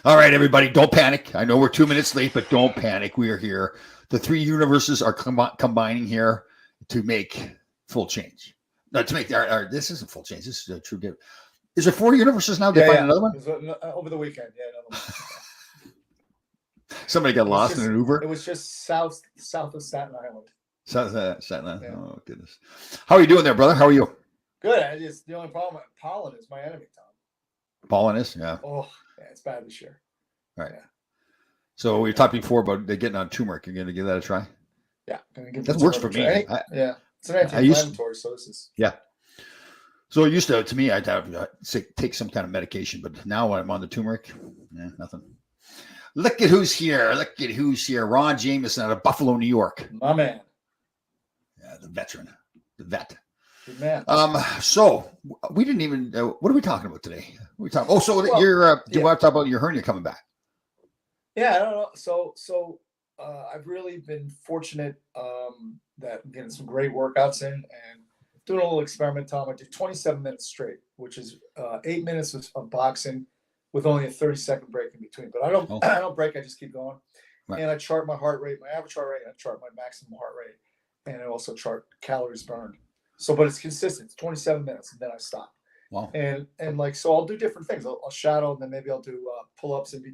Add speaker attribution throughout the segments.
Speaker 1: All right, everybody, don't panic. I know we're 2 minutes late, but don't panic. We are here. The three universes are combining here to make full change. No, to make this isn't full change. This is a true gift. Is there four universes now? They find another one?
Speaker 2: It was, over the weekend. Yeah, another one.
Speaker 1: Somebody got lost in an Uber.
Speaker 2: It was just south of Staten Island.
Speaker 1: South of Staten Island. Yeah. Oh goodness. How are you doing there, brother? How are you?
Speaker 2: Good. The only problem. Pollen is my enemy, Tom.
Speaker 1: Pollen is, yeah.
Speaker 2: Oh, yeah, it's bad this year.
Speaker 1: All right. Yeah. So we talked before about getting on turmeric. You're going to give that a try?
Speaker 2: Yeah, gonna give
Speaker 1: that works for me.
Speaker 2: Yeah, it's an anti-inflammatory, so this is.
Speaker 1: Yeah. So it used to me, I'd have to take some kind of medication, but now when I'm on the turmeric, nothing. Look at who's here. Look at who's here. Ron Jameson out of Buffalo, New York.
Speaker 2: My man.
Speaker 1: Yeah, the veteran. The vet.
Speaker 2: Good man.
Speaker 1: So we didn't even, what are we talking about today? You want to talk about your hernia coming back?
Speaker 2: Yeah, I don't know. So I've really been fortunate that I'm getting some great workouts in and doing a little experiment, Tom. I do 27 minutes straight, which is 8 minutes of boxing with only a 30-second break in between. But I don't break. I just keep going. Right. And I chart my heart rate, my average heart rate, and I chart my maximum heart rate. And I also chart calories burned. So, but it's consistent. It's 27 minutes, and then I stop.
Speaker 1: Wow.
Speaker 2: And so I'll do different things. I'll shadow, and then maybe I'll do pull-ups and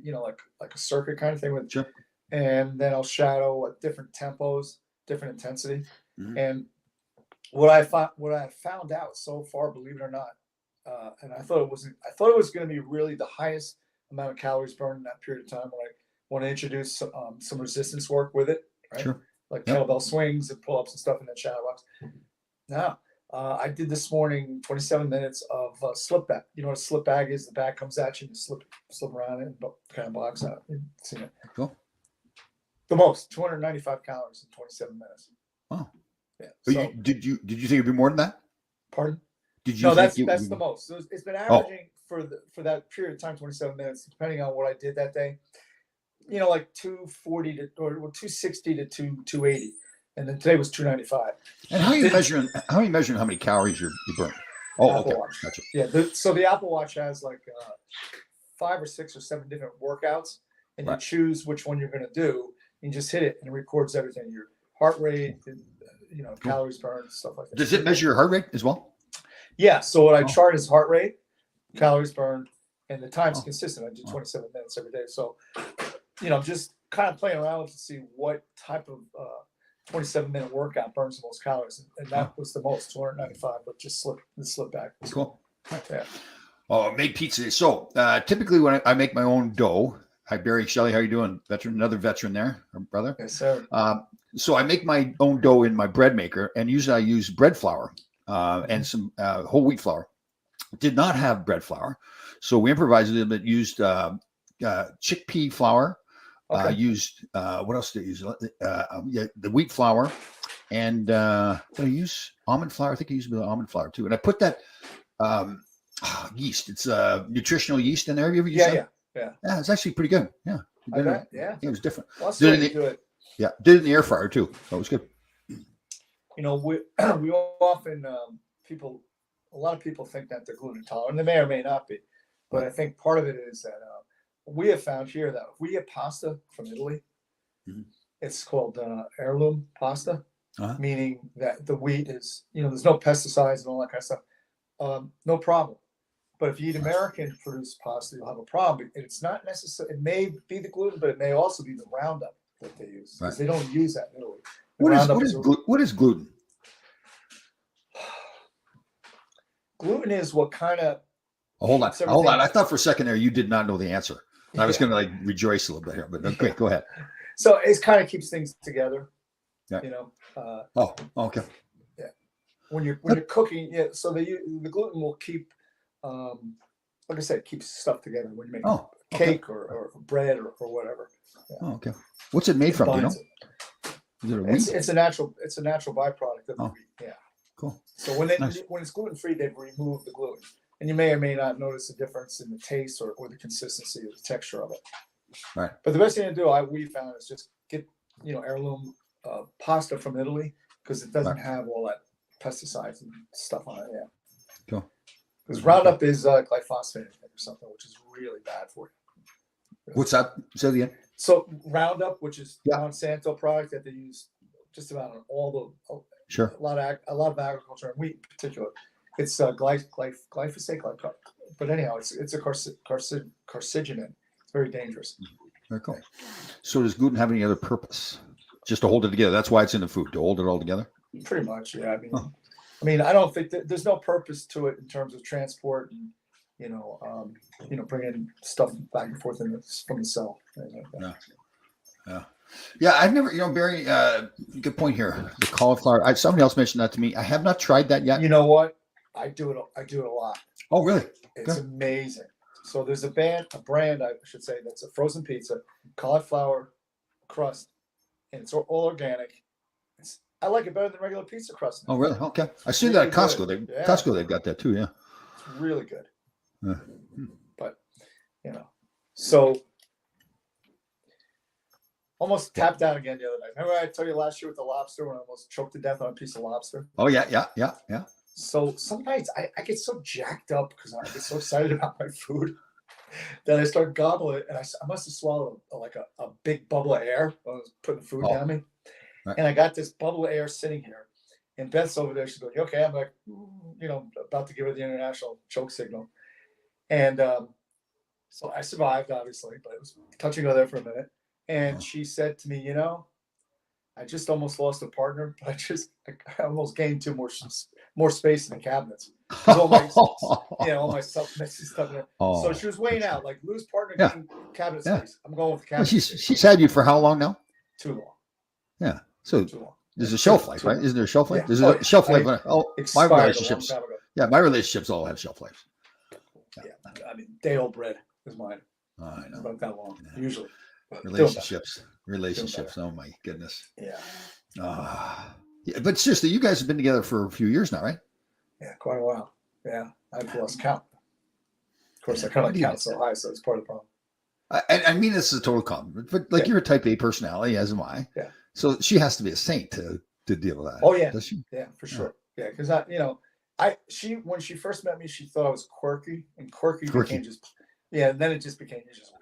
Speaker 2: like a circuit kind of thing with.
Speaker 1: Sure.
Speaker 2: And then I'll shadow at different tempos, different intensity. Mm-hmm. And what I found out so far, believe it or not, and I thought it was going to be really the highest amount of calories burned in that period of time when I want to introduce some resistance work with it, right?
Speaker 1: Sure.
Speaker 2: Like kettlebell swings and pull-ups and stuff in that shadow box. Now, I did this morning 27 minutes of slip bag. You know what a slip bag is? The bag comes at you and you slip around it and kind of box out. You've seen it.
Speaker 1: Cool.
Speaker 2: The most 295 calories in 27 minutes.
Speaker 1: Wow.
Speaker 2: Yeah.
Speaker 1: So, did you think it'd be more than that?
Speaker 2: Pardon?
Speaker 1: Did you?
Speaker 2: No, that's the most. So it's been averaging for that period of time 27 minutes, depending on what I did that day. You know, like 240 or 260 to 280. And then today was 295.
Speaker 1: And how are you measuring how many calories you burn? Oh,
Speaker 2: Apple
Speaker 1: okay.
Speaker 2: Watch.
Speaker 1: Gotcha.
Speaker 2: Yeah. So the Apple Watch has like 5 or 6 or 7 different workouts, and you choose which one you're going to do. You just hit it, and it records everything: your heart rate, calories burned, stuff like that.
Speaker 1: Does it measure your heart rate as well?
Speaker 2: Yeah. So what I chart is heart rate, calories burned, and the time's consistent. I do 27 minutes every day. So, just kind of playing around to see what type of 27-minute workout burns the most calories, and that was the most 295. But just slip back.
Speaker 1: Cool.
Speaker 2: Yeah.
Speaker 1: Oh, I made pizza. So typically when I make my own dough, hi Barry Shelley, how you doing? Another veteran there, brother.
Speaker 2: Yes, sir.
Speaker 1: So I make my own dough in my bread maker, and usually I use bread flour and some whole wheat flour. Did not have bread flour, so we improvised it. But used chickpea flour.
Speaker 2: Okay.
Speaker 1: Used what else did I use? The wheat flour, and did I use almond flour? I think I used a bit of almond flour too. And I put that yeast. It's nutritional yeast in there. Have you ever used that?
Speaker 2: Yeah.
Speaker 1: Yeah, it's actually pretty good. Yeah.
Speaker 2: Yeah.
Speaker 1: It was different.
Speaker 2: Well, did it.
Speaker 1: Yeah, did it in the air fryer too. So it was good.
Speaker 2: We often a lot of people think that they're gluten intolerant. They may or may not be, but I think part of it is that we have found here that if we get pasta from Italy, it's called heirloom pasta, meaning that the wheat is, there's no pesticides and all that kind of stuff. No problem. But if you eat American produced pasta, you'll have a problem. It's not necessary. It may be the gluten, but it may also be the Roundup that they use, because they don't use that in Italy.
Speaker 1: What is gluten?
Speaker 2: Gluten is what kind of.
Speaker 1: Hold on. I thought for a second there you did not know the answer. I was going to rejoice a little bit here, but okay, go ahead.
Speaker 2: So it kind of keeps things together.
Speaker 1: Yeah. Okay.
Speaker 2: Yeah. When you're cooking, so the gluten will keep, like I said, keeps stuff together when you make cake or bread or whatever. Yeah.
Speaker 1: Oh, okay. What's it made from? Do you know? Is it a wheat?
Speaker 2: It's a natural byproduct of the wheat. Yeah.
Speaker 1: Cool.
Speaker 2: So when it's gluten free, they've removed the gluten, and you may or may not notice a difference in the taste or the consistency or the texture of it.
Speaker 1: Right.
Speaker 2: But the best thing to do, we found, is just get heirloom pasta from Italy, because it doesn't have all that pesticides and stuff on it. Yeah.
Speaker 1: Cool.
Speaker 2: Because Roundup is glyphosate or something, which is really bad for you.
Speaker 1: What's that? Say it again.
Speaker 2: So Roundup, which is
Speaker 1: Yeah.
Speaker 2: Monsanto product that they use just about on all the
Speaker 1: Sure.
Speaker 2: a lot of agriculture and wheat in particular. It's glyphosate, but anyhow, it's a carcinogen. It's very dangerous.
Speaker 1: Very cool. So does gluten have any other purpose? Just to hold it together. That's why it's in the food, to hold it all together.
Speaker 2: Pretty much, yeah.
Speaker 1: Huh.
Speaker 2: I mean, I don't think that there's no purpose to it in terms of transport and bringing stuff back and forth from the cell.
Speaker 1: Yeah, I've never, Barry, good point here. The cauliflower. Somebody else mentioned that to me. I have not tried that yet.
Speaker 2: You know what? I do it a lot.
Speaker 1: Oh, really?
Speaker 2: It's amazing. So there's a brand, I should say, that's a frozen pizza, cauliflower crust, and it's all organic. I like it better than regular pizza crust.
Speaker 1: Oh, really? Okay. I see
Speaker 2: Really
Speaker 1: that at Costco.
Speaker 2: good. Yeah.
Speaker 1: Costco, they've got that too. Yeah.
Speaker 2: It's really good.
Speaker 1: Yeah.
Speaker 2: But so almost tapped out again the other night. Remember I told you last year with the lobster when I almost choked to death on a piece of lobster?
Speaker 1: Oh, yeah.
Speaker 2: So some nights I get so jacked up because I get so excited about my food that I start gobbling it, and I must have swallowed like a big bubble of air when I was putting the food down me.
Speaker 1: Right.
Speaker 2: And I got this bubble of air sitting here, and Beth's over there. She's going, "You okay?" I'm like, about to give her the international choke signal, and so I survived, obviously, but it was touching her there for a minute. And she said to me, I just almost lost a partner, but I almost gained more space in the cabinets. All my stuff, messy stuff in there.
Speaker 1: Oh,
Speaker 2: so she was weighing out, like lose partner, gain cabinet space. I'm going with the cabinet.
Speaker 1: She's had you for how long now?
Speaker 2: Too long.
Speaker 1: Yeah. So
Speaker 2: Too long.
Speaker 1: there's a shelf life, right? Isn't there a shelf life?
Speaker 2: Yeah.
Speaker 1: There's a shelf life. My relationships. My relationships all have shelf life.
Speaker 2: Yeah. I mean, day-old bread is mine.
Speaker 1: I
Speaker 2: It's
Speaker 1: know.
Speaker 2: about that long, usually. But
Speaker 1: Relationships. Oh my goodness.
Speaker 2: Yeah.
Speaker 1: Yeah, but seriously, you guys have been together for a few years now, right?
Speaker 2: Yeah, quite a while. Yeah, I've lost count. Of course, I kind of count so high, so it's part of the problem.
Speaker 1: I mean, this is a total compliment, but you're a type A personality, as am I.
Speaker 2: Yeah.
Speaker 1: So she has to be a saint to deal with that.
Speaker 2: Oh yeah.
Speaker 1: Does she?
Speaker 2: Yeah, for sure. Yeah, because when she first met me, she thought I was quirky, and quirky. became just. Yeah, and then it just became just weird.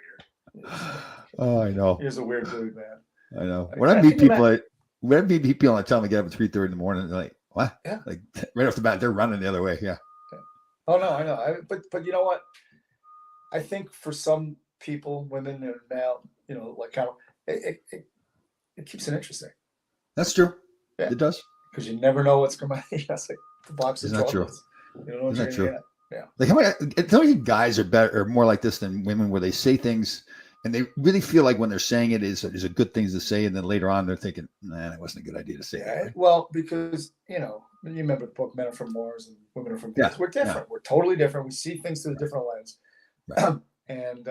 Speaker 1: Oh, I know.
Speaker 2: He was a weird dude, man.
Speaker 1: I know. When I meet people, I tell them I get up at 3:30 in the morning. They're like, "What?"
Speaker 2: Yeah.
Speaker 1: Like right off the bat, they're running the other way. Yeah.
Speaker 2: Oh no, I know. But you know what? I think for some people, women and male, it keeps it interesting.
Speaker 1: That's true.
Speaker 2: Yeah.
Speaker 1: It does.
Speaker 2: Because you never know what's coming. That's like the box of
Speaker 1: Isn't that true?
Speaker 2: chocolates. You don't know what
Speaker 1: Isn't
Speaker 2: you're
Speaker 1: that
Speaker 2: gonna
Speaker 1: true?
Speaker 2: get. Yeah.
Speaker 1: Like how many? Don't you think guys are better or more like this than women, where they say things and they really feel like when they're saying it is a good thing to say, and then later on they're thinking, "Nah, that wasn't a good idea to say."
Speaker 2: Yeah,
Speaker 1: That, right?
Speaker 2: well, because you remember the book "Men Are From Mars" and "Women Are From Venus."
Speaker 1: Yeah,
Speaker 2: We're different.
Speaker 1: yeah.
Speaker 2: We're totally different. We see things through a different lens,
Speaker 1: Right.
Speaker 2: and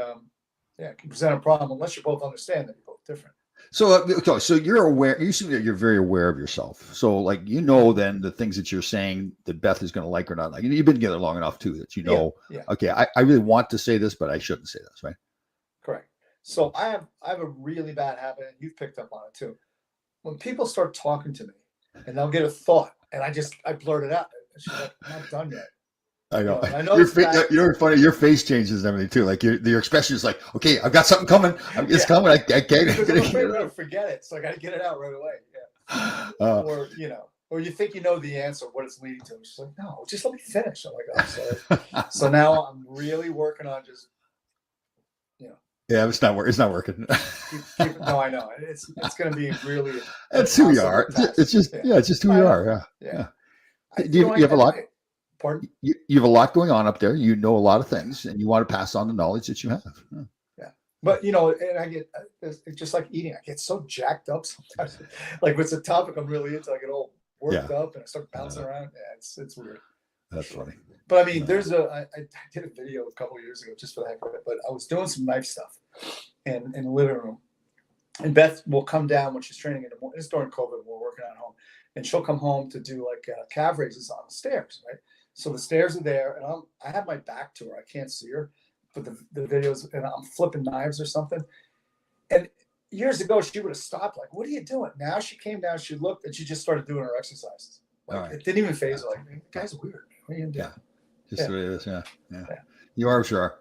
Speaker 2: it can present a problem unless you both understand that you're both different.
Speaker 1: So you're aware. You seem that you're very aware of yourself. So like then the things that you're saying that Beth is going to like or not like. You've been together long enough too that
Speaker 2: Yeah.
Speaker 1: Okay, I really want to say this, but I shouldn't say this, right?
Speaker 2: Correct. So I have a really bad habit, and you've picked up on it too. When people start talking to me, and they'll get a thought, and I blurt it out. And she's like, "I'm not done yet."
Speaker 1: I know.
Speaker 2: I know.
Speaker 1: You're funny. Your face changes and everything too. Like your expression is like, "Okay, I've got something coming. It's coming. I can't."
Speaker 2: Because I'm afraid I'm gonna forget it, so I got to get it out right away. Yeah. Or you think you know the answer, what it's leading to. She's like, "No, just let me finish." I'm like, "I'm sorry." So now I'm really working on just.
Speaker 1: Yeah, it's not working.
Speaker 2: No, I know. It's going to be really.
Speaker 1: That's who you are. It's just it's just who you are. Yeah. Do you have a lot?
Speaker 2: Pardon?
Speaker 1: You have a lot going on up there. You know a lot of things, and you want to pass on the knowledge that you have.
Speaker 2: Yeah. But and I get it's just like eating. I get so jacked up sometimes. Like if it's a topic I'm really into, I get all worked up and I start bouncing around. Yeah, it's weird.
Speaker 1: That's funny.
Speaker 2: But I mean, I did a video a couple of years ago just for the heck of it. But I was doing some knife stuff in the living room, and Beth will come down when she's training in the morning. It's during COVID, and we're working at home, and she'll come home to do like calf raises on the stairs, right? So the stairs are there, and I have my back to her. I can't see her, but the videos, and I'm flipping knives or something. And years ago, she would have stopped. Like, "What are you doing?" Now she came down, she looked, and she just started doing her exercises. Like it didn't even phase her. Like, "The guy's weird. What are you doing?"
Speaker 1: Just the way it is. Yeah. You are sure.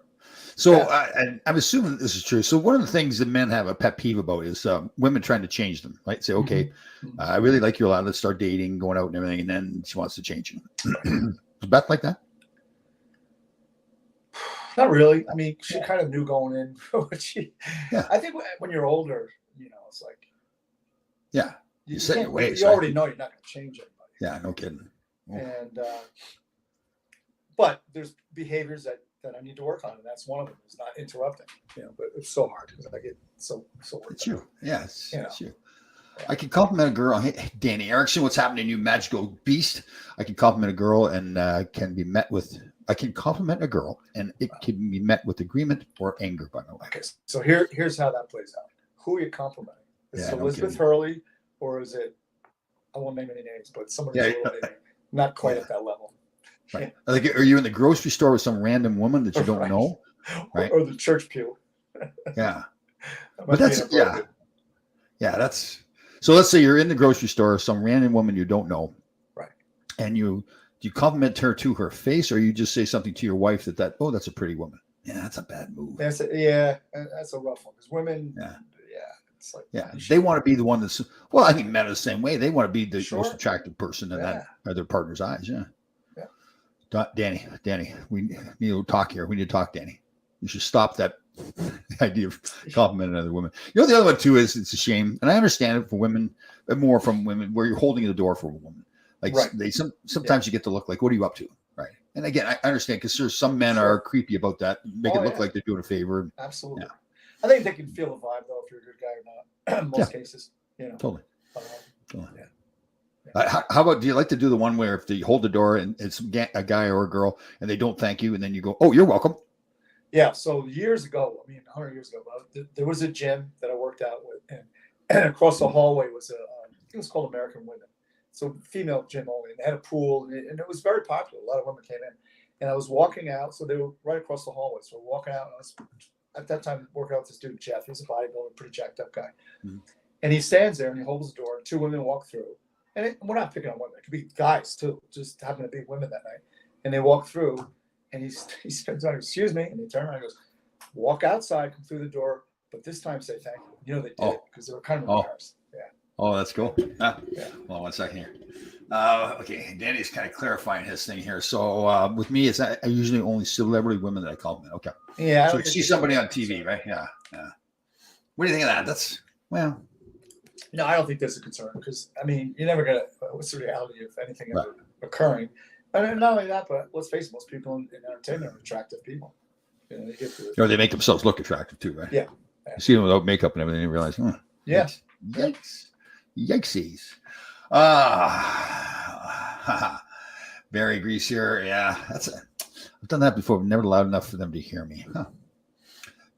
Speaker 1: So
Speaker 2: Yeah.
Speaker 1: I'm assuming this is true. So one of the things that men have a pet peeve about is women trying to change them, right? Say, okay,
Speaker 2: Mhm.
Speaker 1: I really like you a lot. Let's start dating, going out and everything. And then she wants to change you. Is Beth like that?
Speaker 2: Not really. I mean, she kind of knew going in what she.
Speaker 1: Yeah.
Speaker 2: I think when you're older, it's like
Speaker 1: Yeah.
Speaker 2: you,
Speaker 1: You
Speaker 2: you
Speaker 1: set your
Speaker 2: can't.
Speaker 1: ways,
Speaker 2: You
Speaker 1: right?
Speaker 2: already know you're not going to change anybody.
Speaker 1: Yeah, no kidding. Oh,
Speaker 2: And but there's behaviors that I need to work on, and that's one of them. Is not interrupting. But it's so hard because I get so worked
Speaker 1: it's
Speaker 2: out.
Speaker 1: you. Yeah,
Speaker 2: You know.
Speaker 1: it's you. I can compliment a girl. Hey, Danny Erickson, what's happening, you magical beast? I can compliment a girl and can be met with. I can compliment a girl and it can be met with agreement or anger. By the way,
Speaker 2: Okay, so here's how that plays out. Who are you complimenting? Is
Speaker 1: Yeah,
Speaker 2: it
Speaker 1: no
Speaker 2: Elizabeth
Speaker 1: kidding.
Speaker 2: Hurley, or is it? I won't name any names, but somebody
Speaker 1: Yeah,
Speaker 2: who's a little maybe not quite
Speaker 1: yeah.
Speaker 2: at that level.
Speaker 1: Right. Like, are you in the grocery store with some random woman that you don't
Speaker 2: Right.
Speaker 1: know? Right.
Speaker 2: Or the church pew.
Speaker 1: Yeah.
Speaker 2: That
Speaker 1: But
Speaker 2: must be
Speaker 1: that's
Speaker 2: inappropriate.
Speaker 1: yeah. That's so. Let's say you're in the grocery store, some random woman you don't know,
Speaker 2: Right.
Speaker 1: and do you compliment her to her face, or you just say something to your wife oh, that's a pretty woman. Yeah, that's a bad move.
Speaker 2: That's a rough one because women.
Speaker 1: Yeah.
Speaker 2: It's like
Speaker 1: Yeah, they want to be the one that's. Well, I think men are the same way. They want to be the
Speaker 2: Sure.
Speaker 1: most attractive person in that or their partner's eyes. Yeah. Danny, we need to talk here. We need to talk, Danny. You should stop that idea of complimenting another woman. The other one too is it's a shame, and I understand it for women, but more from women where you're holding the door for a woman. Like
Speaker 2: Right.
Speaker 1: sometimes you get to look like, what are you up to? Right. And again, I understand because there's some men are creepy about that, make it look like they're doing a favor.
Speaker 2: Absolutely.
Speaker 1: Yeah.
Speaker 2: I think they can feel the vibe though if you're a good guy or not. In most cases,
Speaker 1: Totally.
Speaker 2: Yeah.
Speaker 1: How about, do you like to do the one where if you hold the door and it's a guy or a girl and they don't thank you and then you go, oh, you're welcome?
Speaker 2: Yeah. So years ago, 100 years ago, there was a gym that I worked out with, and across the hallway was it was called American Women. So female gym only, and they had a pool, and it was very popular. A lot of women came in, and I was walking out, so they were right across the hallway. So we're walking out, and I was at that time working out with this dude Jeff. He's a bodybuilder, pretty jacked up guy, and he stands there and he holds the door. And two women walk through, and we're not picking on women; it could be guys too, just happen to be women that night. And they walk through, and he spins on, excuse me, and he turns around and goes, walk outside, come through the door, but this time say thank you. They did it because they were kind of embarrassed. Yeah.
Speaker 1: Oh, that's cool.
Speaker 2: Yeah.
Speaker 1: Hold on 1 second here. Okay, Danny's kind of clarifying his thing here. So with me, it's I usually only celebrity women that I compliment. Okay.
Speaker 2: Yeah.
Speaker 1: So you see somebody on TV, right? Yeah. What do you think of that? That's
Speaker 2: No, I don't think that's a concern because you're never gonna. What's the reality of anything ever occurring? And not only that, but let's face it, most people in entertainment are attractive people. They get to it.
Speaker 1: Or they make themselves look attractive too, right?
Speaker 2: Yeah.
Speaker 1: You see them without makeup and everything, you realize,
Speaker 2: Yeah.
Speaker 1: Yikesies. Barry Grease here. Yeah, I've done that before. I've never loud enough for them to hear me. Huh.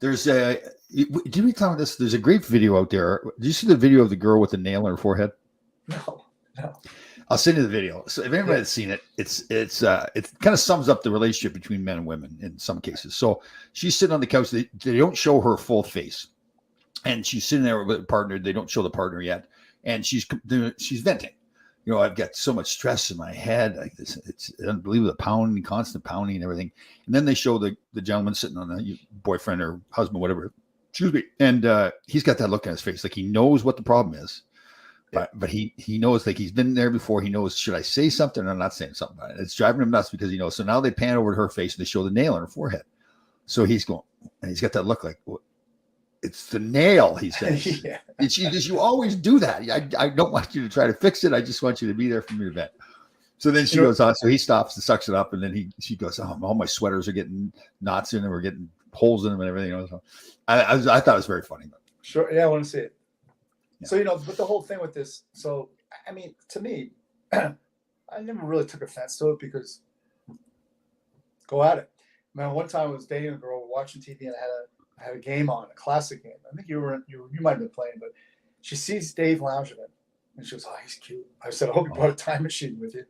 Speaker 1: Did we talk about this? There's a great video out there. Did you see the video of the girl with the nail in her forehead?
Speaker 2: No.
Speaker 1: I'll send you the video. So if anybody has seen it, it kind of sums up the relationship between men and women in some cases. So she's sitting on the couch. They don't show her full face, and she's sitting there with a partner. They don't show the partner yet, and she's venting. I've got so much stress in my head. Like this, it's unbelievable, pounding, constant pounding, and everything. And then they show the gentleman sitting on the boyfriend or husband, whatever. Excuse me. And he's got that look on his face, like he knows what the problem is. But he knows, like he's been there before. He knows, should I say something or I'm not saying something about it? It's driving him nuts because he knows. So now they pan over to her face and they show the nail on her forehead. So he's going, and he's got that look like, it's the nail, he says.
Speaker 2: Yeah.
Speaker 1: And she goes, you always do that. I don't want you to try to fix it. I just want you to be there for me to vent. So then she goes on. So he stops and sucks it up. And then she goes, oh, all my sweaters are getting knots in them. We're getting holes in them and everything. So I thought it was very funny.
Speaker 2: Sure. Yeah, I want to see it.
Speaker 1: Yeah.
Speaker 2: So, but the whole thing with this, to me, I never really took offense to it because go at it. One time I was dating a girl, watching TV, and I had a game on, a classic game. I think you might have been playing, but she sees Dave Langevin, and she goes, "Oh, he's cute." I said, "I hope you brought a time machine with you."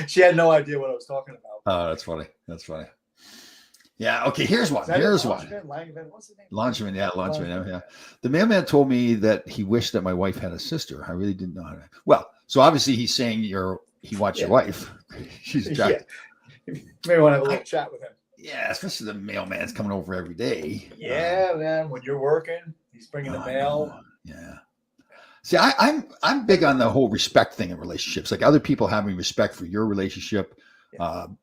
Speaker 2: She had no idea what I was talking about.
Speaker 1: Oh, that's funny. That's funny. Yeah. Okay. Here's one.
Speaker 2: Langevin, what's his name?
Speaker 1: Langevin. Yeah. Langevin. Yeah. The mailman told me that he wished that my wife had a sister. I really didn't know how to. Well, so obviously he's saying he wants your wife. She's attractive.
Speaker 2: You may want to have a little chat with him.
Speaker 1: Yeah, especially the mailman's coming over every day.
Speaker 2: Yeah, man. When you're working, he's bringing the
Speaker 1: I
Speaker 2: mail.
Speaker 1: know. Yeah. See, I'm big on the whole respect thing in relationships. Like other people having respect for your relationship.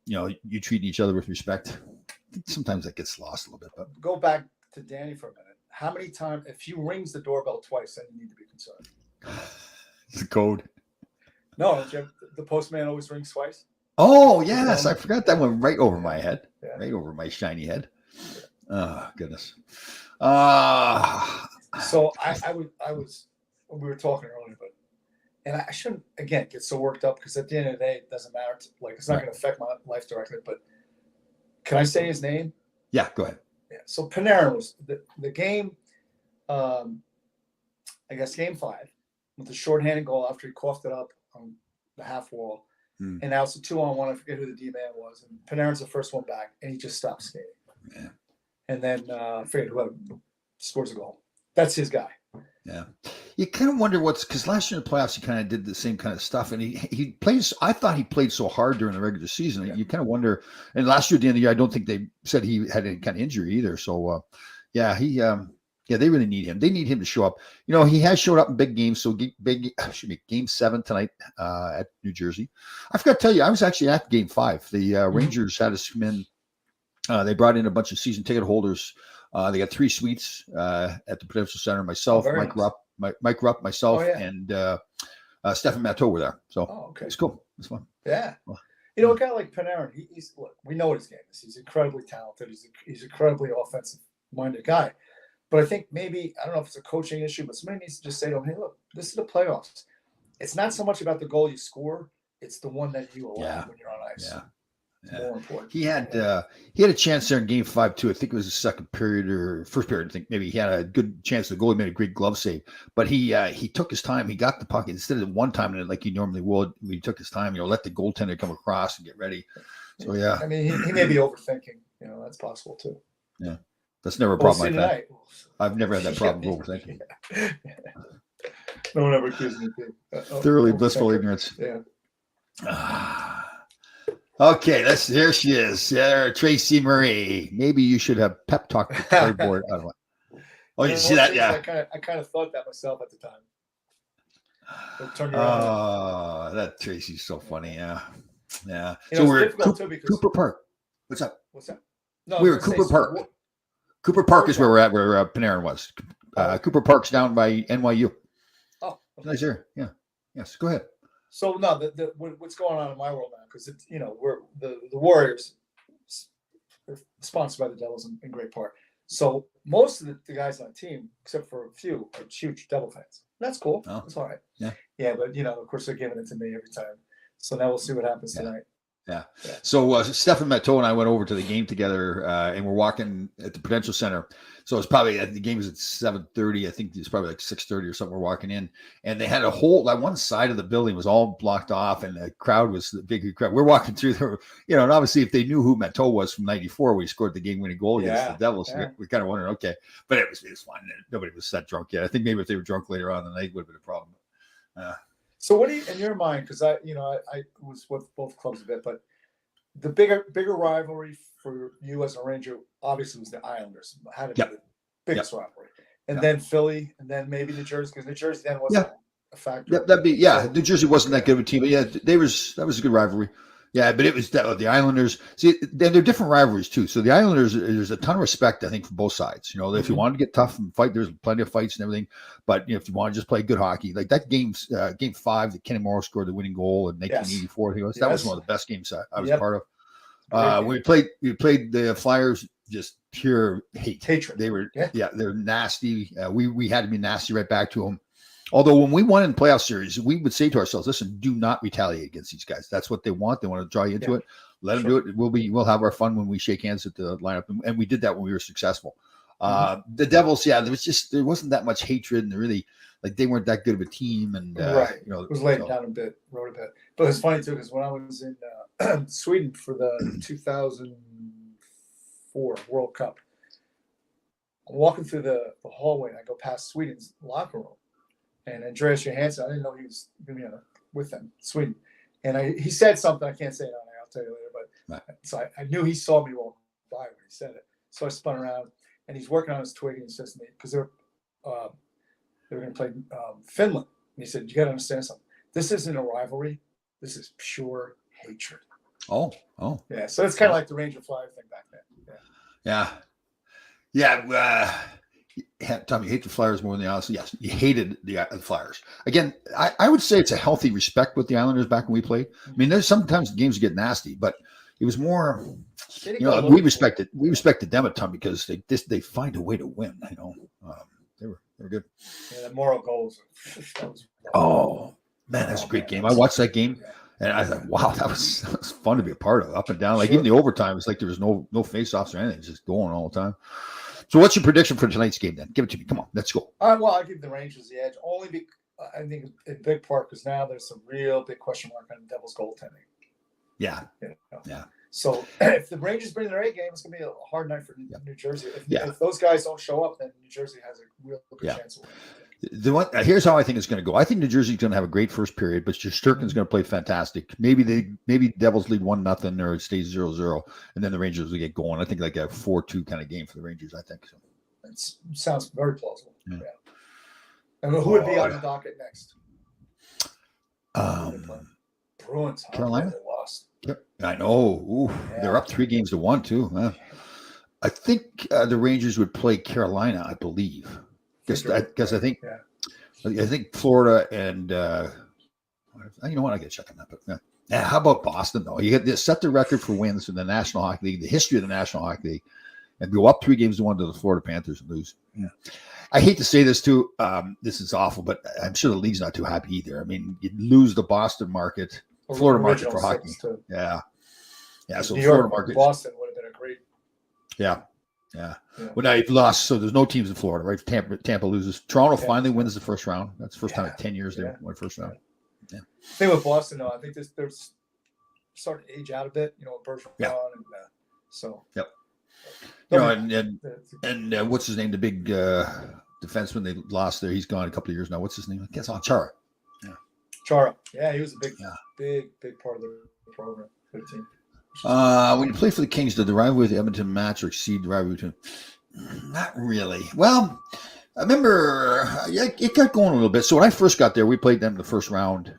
Speaker 1: You treating each other with respect. Sometimes that gets lost a little bit, but
Speaker 2: Go back to Danny for a minute. How many times, if he rings the doorbell twice, then you need to be concerned.
Speaker 1: it's a code.
Speaker 2: No, the postman always rings twice.
Speaker 1: Oh yes, I forgot that one right over my head,
Speaker 2: Yeah.
Speaker 1: right over my shiny head. Oh goodness.
Speaker 2: So we were talking earlier, but and I shouldn't again get so worked up because at the end of the day, it doesn't matter. Like it's not going to affect my life directly. But can I say his name?
Speaker 1: Yeah, go ahead.
Speaker 2: Yeah. So Panarin was the game. I guess game 5 with the shorthanded goal after he coughed it up on the half wall. And now it's a 2-on-1. I forget who the D-man was. And Panarin's the first one back, and he just stopped skating.
Speaker 1: Yeah.
Speaker 2: And then I forget who scores a goal. That's his guy.
Speaker 1: Yeah. You kind of wonder because last year in the playoffs, he kind of did the same kind of stuff. And he plays, I thought he played so hard during the regular season. Yeah. You kind of wonder. And last year at the end of the year, I don't think they said he had any kind of injury either. So, they really need him. They need him to show up. He has showed up in big games. So game 7 tonight at New Jersey. I forgot to tell you, I was actually at game 5. The Rangers had us come in. They brought in a bunch of season ticket holders. They got 3 suites at the Prudential Center. Myself, Mike Rupp, myself, and Stefan Matteau were there. So it's cool. It's fun.
Speaker 2: Yeah. A guy like Panarin, we know what his game is. He's incredibly talented. He's incredibly offensive-minded guy. But I think maybe, I don't know if it's a coaching issue, but somebody needs to just say to him, hey, look, this is the playoffs. It's not so much about the goal you score. It's the one that you allow when you're on ice.
Speaker 1: Yeah.
Speaker 2: It's more important.
Speaker 1: He had a chance there in game 5 too. I think it was the second period or first period. I think maybe he had a good chance. The goalie made a great glove save, but he took his time. He got the puck instead of one time in it like he normally would. He took his time. Let the goaltender come across and get ready. So yeah,
Speaker 2: I mean, he may be overthinking. That's possible too.
Speaker 1: Yeah, that's never a problem I've had. I've never had that problem with overthinking.
Speaker 2: No one ever accused me of
Speaker 1: thoroughly blissful ignorance.
Speaker 2: Yeah.
Speaker 1: Okay, here she is. Tracy Marie. Maybe you should have pep talked the cardboard. I don't know. Oh, you see that? Yeah.
Speaker 2: I kind of thought that myself at the time.
Speaker 1: That Tracy's so funny. Yeah.
Speaker 2: So we're at
Speaker 1: Cooper Park. What's up?
Speaker 2: What's that?
Speaker 1: No, we were at Cooper Park. Cooper Park is where we're at, where Panarin was. Cooper Park's down by NYU.
Speaker 2: Oh, okay.
Speaker 1: Nice here. Yeah. Yes. Go ahead.
Speaker 2: So no, what's going on in my world now? Because we're the Warriors, are sponsored by the Devils in great part. So most of the guys on the team, except for a few, are huge Devil fans. That's cool.
Speaker 1: Oh.
Speaker 2: That's all right.
Speaker 1: Yeah.
Speaker 2: Yeah, but of course they're giving it to me every time. So now we'll see what happens tonight.
Speaker 1: Yeah. So Stefan Matteau and I went over to the game together, and we're walking at the Prudential Center. So it's probably the game was at 7:30. I think it's probably like 6:30 or something. We're walking in, and they had a whole one side of the building was all blocked off, and the crowd was the big crowd. We're walking through there, and obviously if they knew who Matteau was from '94, we scored the game-winning goal against the Devils. Yeah. We kind of wondered, okay, but it was fun. Nobody was that drunk yet. I think maybe if they were drunk later on in the night, it would have been a problem.
Speaker 2: So what do you, in your mind? Because I was with both clubs a bit, but the bigger rivalry for you as a Ranger obviously was the Islanders. Had to be the biggest rivalry, and then Philly, and then maybe New Jersey, because New Jersey then wasn't a factor.
Speaker 1: New Jersey wasn't that good of a team, but that was a good rivalry. Yeah, but it was the Islanders. See, they're different rivalries too. So the Islanders, there's a ton of respect, I think, from both sides. If you wanted to get tough and fight, there's plenty of fights and everything. But if you want to just play good hockey, like that game 5 that Kenny Morrow scored the winning goal in 1984, that was one of the best games I was a part of. We played the Flyers, just pure hatred. They were they're nasty. We had to be nasty right back to them. Although when we won in the playoff series, we would say to ourselves, listen, do not retaliate against these guys. That's what they want. They want to draw you into it. Let them do it. We'll have our fun when we shake hands at the lineup. And we did that when we were successful. The Devils, there wasn't that much hatred, and really, they weren't that good of a team. And
Speaker 2: it was laid down a bit, wrote a bit. But it's funny too, because when I was in Sweden for the 2004 World Cup, I'm walking through the hallway, and I go past Sweden's locker room. And Andreas Johansson, I didn't know he was going to be with them, Sweden. And he said something, I can't say it on air, I'll tell you later. But so I knew he saw me walk by when he said it. So I spun around, and he's working on his twig, and he says to me, because they were going to play Finland, and he said, "You got to understand something. This isn't a rivalry. This is pure hatred."
Speaker 1: Oh.
Speaker 2: Yeah. So it's kind of like the Ranger Flyer thing back then.
Speaker 1: Yeah. Tom, you hate the Flyers more than the Islanders. Yes, you hated the Flyers. Again, I would say it's a healthy respect with the Islanders back when we played. I mean, there's sometimes games get nasty, but it was more, we respected them a ton because they find a way to win. They were good.
Speaker 2: Yeah, the moral goals.
Speaker 1: Oh man, that's a great game. I watched that game. And I thought, wow, that was fun to be a part of. Up and down, like even the overtime, it's like there was no face-offs or anything, it's just going all the time. So, what's your prediction for tonight's game? Then, give it to me. Come on, let's go.
Speaker 2: Well, I give the Rangers the edge only because I think in big part because now there's some real big question mark on the Devils' goaltending.
Speaker 1: Yeah.
Speaker 2: Yeah. So if the Rangers bring their A game, it's going to be a hard night for New Jersey. If those guys don't show up, then New Jersey has a real good chance of winning.
Speaker 1: Here's how I think it's going to go. I think New Jersey's going to have a great first period, but Shesterkin's going to play fantastic. Maybe Devils lead 1-0 or it stays 0-0, and then the Rangers will get going. I think like a 4-2 kind of game for the Rangers. I think so.
Speaker 2: It sounds very plausible. Yeah. And who would be on the docket next? Bruins.
Speaker 1: Carolina.
Speaker 2: They lost.
Speaker 1: I know. Ooh, they're up 3-1 too. I think the Rangers would play Carolina. I believe. Because I think Florida and you know what, I got to check on that. But how about Boston though? You get set the record for wins in the National Hockey League, the history of the National Hockey League, and go up 3-1 to the Florida Panthers and lose. Yeah. I hate to say this too. This is awful, but I'm sure the league's not too happy either. I mean, you lose the Boston market, Florida market for hockey. Yeah. So
Speaker 2: New
Speaker 1: Florida
Speaker 2: York,
Speaker 1: market,
Speaker 2: Boston would have been a great.
Speaker 1: Yeah. Well, now you've lost, so there's no teams in Florida, right? Tampa loses. Toronto finally wins the first round. That's the first time in 10 years they won first round. Yeah.
Speaker 2: Thing with Boston, though, I think they're starting to age out a bit. Bergeron and so.
Speaker 1: Yep. And what's his name? The big defenseman they lost there. He's gone a couple of years now. What's his name? I guess Chara. Yeah.
Speaker 2: Chara. Yeah, he was a big part of the program for the team.
Speaker 1: When you play for the Kings, did the rivalry with the Edmonton match or exceed the rivalry between? Not really. Well, I remember it got going a little bit. So when I first got there, we played them in the first round.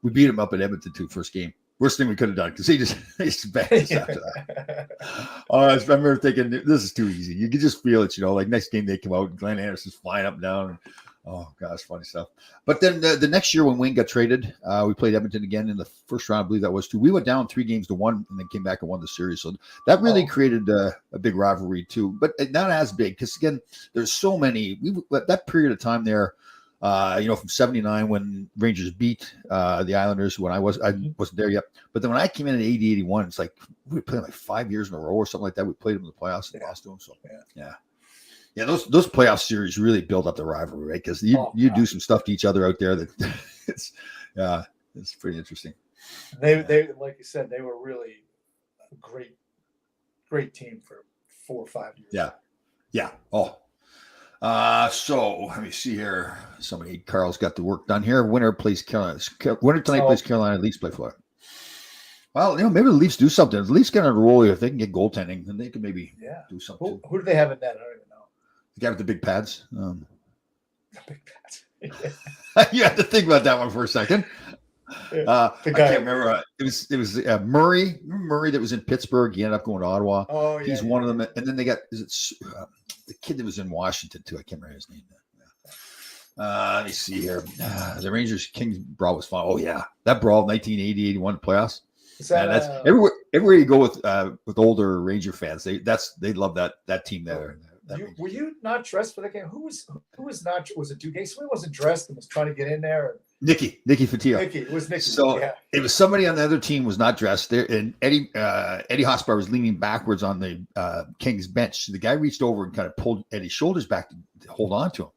Speaker 1: We beat them up at Edmonton too, first game. Worst thing we could have done because he just backed us after that. I remember thinking this is too easy. You could just feel it, like next game they come out and Glenn Anderson's flying up and down. Oh gosh, funny stuff. But then the next year when Wayne got traded, we played Edmonton again in the first round. I believe that was 2. We went down 3-1 and then came back and won the series. So that really created a big rivalry too, but not as big because again, there's so many. That period of time there, from '79 when Rangers beat the Islanders when I wasn't there yet. But then when I came in 80-81, it's like we played like 5 years in a row or something like that. We played them in the playoffs and lost to them. So yeah, those playoff series really build up the rivalry, right? Because you do some stuff to each other out there that it's pretty interesting.
Speaker 2: They like you said, they were really a great team for 4 or 5 years.
Speaker 1: Yeah. Oh. So let me see here. Carl's got the work done here. Winner plays Carolina. Winner tonight plays Carolina. Leafs play Florida. Well, maybe the Leafs do something. If the Leafs get on a roll, if they can get goaltending, then they can maybe do something.
Speaker 2: Who do they have in net? I don't even know.
Speaker 1: The guy with the big pads.
Speaker 2: The big pads.
Speaker 1: You have to think about that one for a second. I can't remember. It was Murray. Remember Murray that was in Pittsburgh. He ended up going to Ottawa.
Speaker 2: Oh, yeah.
Speaker 1: He's one of them. And then they got the kid that was in Washington too. I can't remember his name. Let me see here. The Rangers Kings brawl was fun. Oh yeah, that brawl 1980-81 playoffs. That's everywhere you go with older Ranger fans. They love that team there.
Speaker 2: Were you not dressed for the game? Who was not? Was it Duguay? Somebody wasn't dressed and was trying to get in there.
Speaker 1: Nicky Fatio.
Speaker 2: It was Nicky.
Speaker 1: So it was somebody on the other team was not dressed there, and Eddie Hossbar was leaning backwards on the Kings bench. So the guy reached over and kind of pulled Eddie's shoulders back to hold on to him.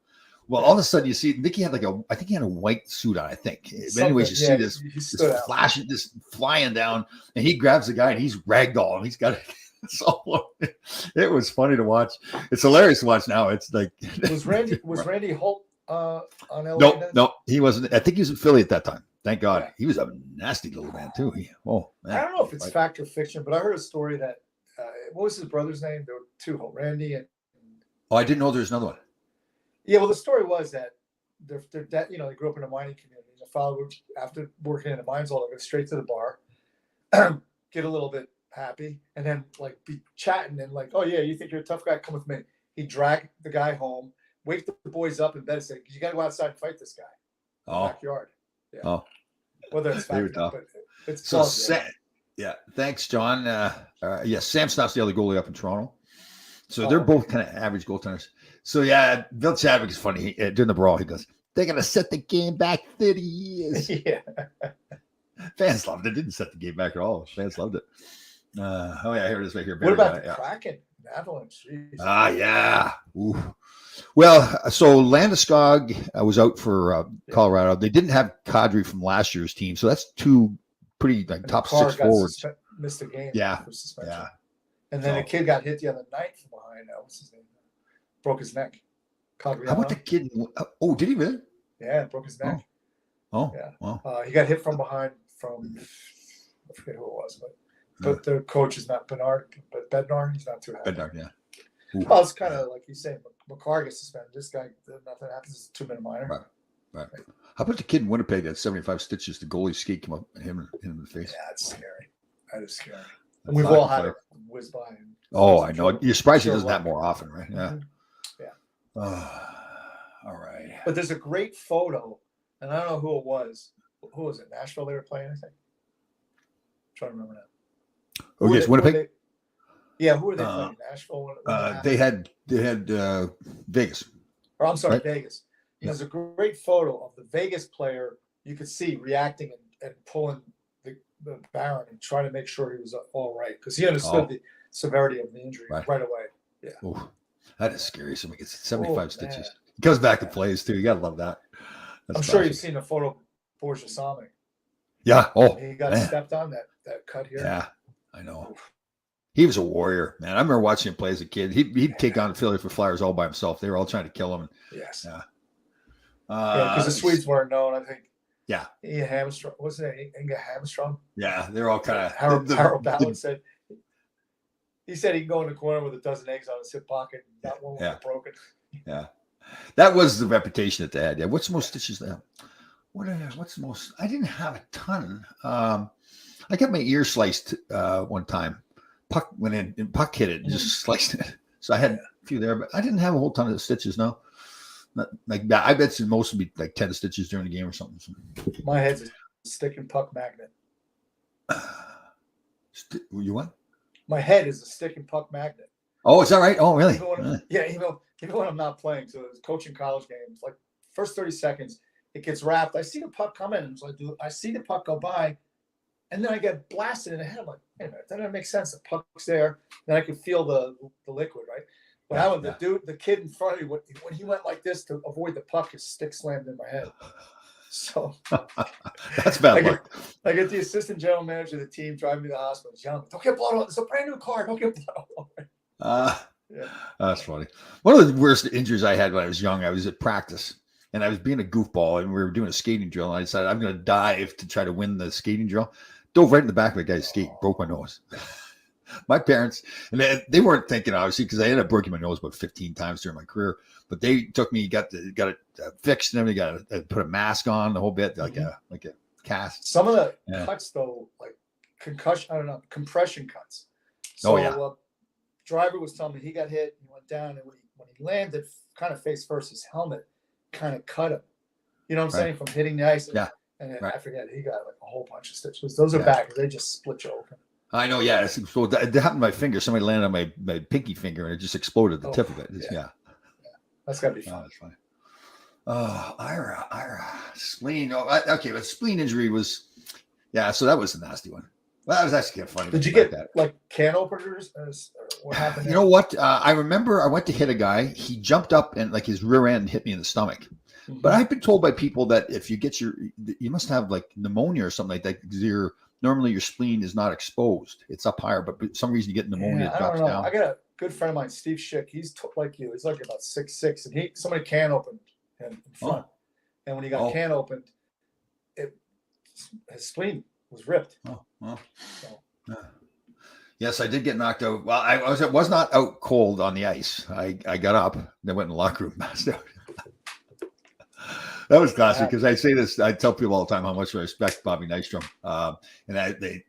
Speaker 1: Well, all of a sudden you see Nicky had I think he had a white suit on. I think. But anyways, you see this flashing, this flying down, and he grabs the guy and he's ragdoll. He's got it was funny to watch. It's hilarious to watch now. It's like
Speaker 2: was Randy Holt on LA?
Speaker 1: No, he wasn't. I think he was in Philly at that time. Thank God. Yeah. He was a nasty little man too.
Speaker 2: I don't know if it's fact or fiction, but I heard a story that what was his brother's name? There were two, Randy and.
Speaker 1: Oh, I didn't know there was another one.
Speaker 2: Yeah, well, the story was that their dad, they grew up in a mining community. The father would, after working in the mines all over, straight to the bar, get a little bit happy, and then like be chatting and like, oh yeah, you think you're a tough guy? Come with me. He'd drag the guy home, wake the boys up in bed, and say, you got to go outside and fight this guy in the backyard. Yeah.
Speaker 1: Oh.
Speaker 2: Whether it's fact or not, but it's
Speaker 1: so.
Speaker 2: Yeah.
Speaker 1: Thanks, John. Sam Snott's the other goalie up in Toronto. So they're both kind of average goaltenders. So yeah, Bill Chadwick is funny. During the brawl, he goes, "They're gonna set the game back 30 years."
Speaker 2: Yeah.
Speaker 1: Fans loved it. Didn't set the game back at all. Fans loved it. Here it is right here.
Speaker 2: What about the Kraken? The Avalanche. Jeez.
Speaker 1: Yeah. Ooh. Well, so Landeskog was out for Colorado. They didn't have Kadri from last year's team, so that's two pretty top six forwards.
Speaker 2: Missed a game.
Speaker 1: Yeah.
Speaker 2: For suspension.
Speaker 1: Yeah.
Speaker 2: And then a kid got hit the other night from behind. What's his name? Broke his neck. Kadri.
Speaker 1: How about the kid? Oh, did he really?
Speaker 2: Yeah, broke his neck.
Speaker 1: Oh.
Speaker 2: Yeah.
Speaker 1: Wow.
Speaker 2: He got hit from behind from I forget who it was, but the coach is not Bernard, but Bednar. He's not too happy.
Speaker 1: Bednar, yeah.
Speaker 2: Well, it's kind of like you say, McCarr gets suspended. This guy, nothing happens. It's a 2-minute minor.
Speaker 1: Right. How about the kid in Winnipeg that 75 stitches? The goalie skate came up and hit him in the face.
Speaker 2: Yeah, that's scary. That is scary. And we've all had it whiz by.
Speaker 1: I know. You're surprised he doesn't that more often, right? Yeah.
Speaker 2: Mm-hmm. Yeah.
Speaker 1: All right.
Speaker 2: But there's a great photo, and I don't know who it was. Who was it? Nashville they were playing, I think. I'm trying to remember that.
Speaker 1: Oh, yes, Winnipeg?
Speaker 2: Who were they playing? Nashville?
Speaker 1: They had Vegas.
Speaker 2: Or I'm sorry,
Speaker 1: right?
Speaker 2: Vegas. Yeah. There's a great photo of the Vegas player you could see reacting and pulling the Baron and trying to make sure he was all right because he understood the severity of the injury right away. Yeah.
Speaker 1: Ooh, that is scary. Somebody gets 75 stitches. Man. He comes back to plays too. You gotta love that.
Speaker 2: I'm sure you've seen a photo of Borja Sami.
Speaker 1: Yeah. Oh,
Speaker 2: he got stepped on that cut here.
Speaker 1: Yeah, I know. Oof. He was a warrior, man. I remember watching him play as a kid. He'd take on the Philadelphia Flyers all by himself. They were all trying to kill him.
Speaker 2: Yes.
Speaker 1: Yeah.
Speaker 2: Because the Swedes weren't known, I think.
Speaker 1: Yeah.
Speaker 2: Inga Hamström. What's that? Inga Hamström?
Speaker 1: Yeah, they're all kind of.
Speaker 2: Harold Ballard said. He said he can go in the corner with a dozen eggs on his hip pocket, not one was broken.
Speaker 1: Yeah. That was the reputation that they had. Yeah. What's the most stitches they have? What's the most? I didn't have a ton. I got my ear sliced one time. Puck went in and Puck hit it and just sliced it. So I had a few there, but I didn't have a whole ton of stitches. No, not like that. I bet most would be like 10 stitches during the game or something.
Speaker 2: My head's a stick and puck magnet.
Speaker 1: You what?
Speaker 2: My head is a stick and puck magnet.
Speaker 1: Oh, is that right? Oh, really?
Speaker 2: Even when I'm not playing. So it's coaching college games, like first 30 seconds, it gets wrapped. I see the puck come in. So I see the puck go by. And then I get blasted in the head. I'm like, wait a minute, that doesn't make sense. The puck's there. Then I could feel the liquid, right? But the kid in front of me, when he went like this to avoid the puck, his stick slammed in my head. So
Speaker 1: that's bad luck.
Speaker 2: I get the assistant general manager of the team driving me to the hospital. He's yelling, "Don't get blood on! It's a brand new car. Don't get blood on!"
Speaker 1: That's funny. One of the worst injuries I had when I was young, I was at practice. And I was being a goofball, and we were doing a skating drill. And I decided I'm going to dive to try to win the skating drill. Dove right in the back of a guy's skate, broke my nose. My parents, and they weren't thinking, obviously, because I ended up breaking my nose about 15 times during my career. But they took me, got it fixed, and everything. Put a mask on, the whole bit, like a cast.
Speaker 2: Some of the cuts, though, like compression cuts. So, driver was telling me he got hit, he went down, and when he landed, kind of face first, his helmet kind of cut him. You know what I'm saying? From hitting the ice. And I forget, he got like a whole bunch of stitches. Those are bad. They just split you open.
Speaker 1: I know, yeah. So it happened to my finger. Somebody landed on my pinky finger and it just exploded the tip of it.
Speaker 2: That's got to be fun.
Speaker 1: Oh, that's funny. Ira. Spleen. Okay, but spleen injury was, so that was a nasty one. Well, that was actually kind of funny.
Speaker 2: Did you get like can openers? What happened?
Speaker 1: You know what? I remember I went to hit a guy. He jumped up and like his rear end hit me in the stomach. Mm-hmm. But I've been told by people that if you get you must have like pneumonia or something like that. Because normally your spleen is not exposed; it's up higher. But for some reason, you get pneumonia.
Speaker 2: I don't know. Down. I got a good friend of mine, Steve Schick. He's like you. He's like about 6'6", and somebody can opened him in front. And when he got can opened, his spleen was ripped.
Speaker 1: Yes, I did get knocked out. Well, I was not out cold on the ice. I got up, then went in the locker room, passed out. That was classic because I say this. I tell people all the time how much I respect Bobby Nystrom, and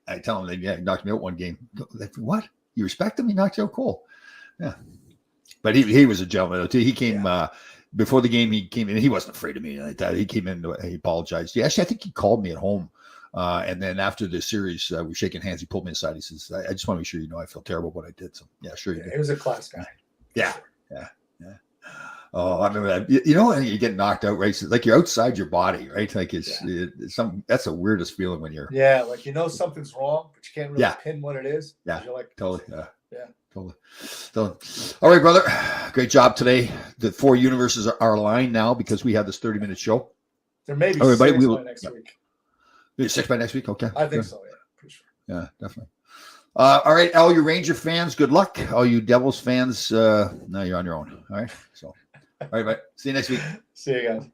Speaker 1: I tell them he knocked me out one game. Like, what? You respect him? He knocked you out cold. Yeah, but he was a gentleman too. He came before the game. He came in. He wasn't afraid of me like that. He came in. He apologized. Yeah, actually, I think he called me at home. And then after the series, we're shaking hands. He pulled me aside. He says, I just want to make sure you know I feel terrible what I did. So, yeah, sure you did.
Speaker 2: He was a class guy.
Speaker 1: Yeah. Oh, I remember that. You know, when you get knocked out, right? Like you're outside your body, right? Like it's that's the weirdest feeling when you're.
Speaker 2: Yeah, like something's wrong, but you can't really pin what it is.
Speaker 1: Yeah.
Speaker 2: You're like,
Speaker 1: totally.
Speaker 2: Yeah.
Speaker 1: Totally. So, all right, brother. Great job today. The 4 universes are aligned now because we have this 30-minute show.
Speaker 2: There may be
Speaker 1: everybody,
Speaker 2: 6 by next week.
Speaker 1: 6 by next week? Okay.
Speaker 2: I think so, yeah. Pretty sure.
Speaker 1: Yeah, definitely. All right, all you Ranger fans, good luck. All you Devils fans, now you're on your own. All right. So, all right, bye. See you next week.
Speaker 2: See you guys.